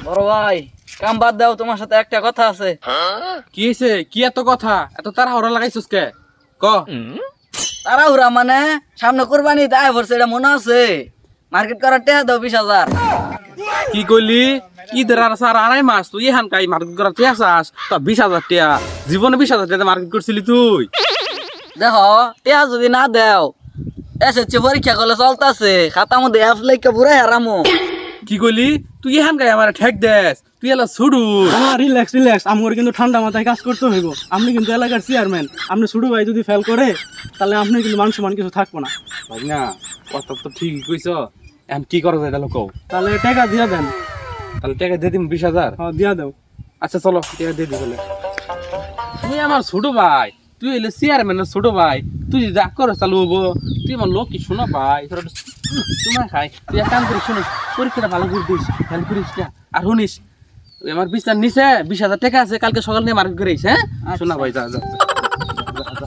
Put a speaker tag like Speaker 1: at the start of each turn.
Speaker 1: বড় ভাই কাম বাদ দাও, তোমার সাথে একটা কথা আছে।
Speaker 2: কি হয়েছে? কি এত কথা? এত তাড়াহুড়া লাগাইছিস কে? ক।
Speaker 1: তাড়াহুড়া মানে সামনে কোরবানি তাই ভরছে, এটা মনে আছে? মার্কেট করার টেহা দাও 20,000।
Speaker 2: কি কইলি? ঈদের আর স্যার আড়াই মাস তুই এখান কাই মার্কেট করার টিয়া চাস? তো 20,000 টিয়া জীবনে 20,000 টিয়া মার্কেট করছিলি তুই?
Speaker 1: দেখো টেহা যদি না দেও এসেছে পরীক্ষা করলে চলতেছে, খাতা মধ্যে অ্যাপ লেখা পুরো হারামো।
Speaker 2: কি কইলি? তুই এখান কাই আমার ঠেক দেস? তুই এলা ছুডু।
Speaker 3: রিল্যাক্স রিল্যাক্স, আমার কিন্তু ঠান্ডা মাথায় কাজ করতে হইব। আপনি কিন্তু এলাকার চেয়ারম্যান, আপনি ছোট ভাই যদি ফেল করে তাহলে আপনি কিন্তু মান সম্মান কিছু থাকবো না।
Speaker 2: ভাই না, কথা তো ঠিকই কইছ। এখন কি করা যায় তাহলে কও?
Speaker 3: তাহলে টাকা দিয়া দেন।
Speaker 2: তাহলে টাকা দিয়ে দিম 20,000।
Speaker 3: হ্যাঁ দিয়া দাও।
Speaker 2: আচ্ছা চলো টাকা দিয়ে দিবলে। তুই আমার ছোট ভাই, তুই এলে চেয়ারম্যানের ছোট ভাই, তুই যদি রাগ করে চালু হবো? তুই আমার লোক কি শোনো ভাই, তোমার খাই। তুই এক কাম করিস, শুনিস পরীক্ষাটা ভালো করে দিস, খেয়াল করিস না। আর শুনিস আমার বিছার নিচে 20,000 টাকা আছে, কালকে সকাল নিয়ে মার্কেট করিস। হ্যাঁ শোনা ভাই, যা যা যা, যা, যা।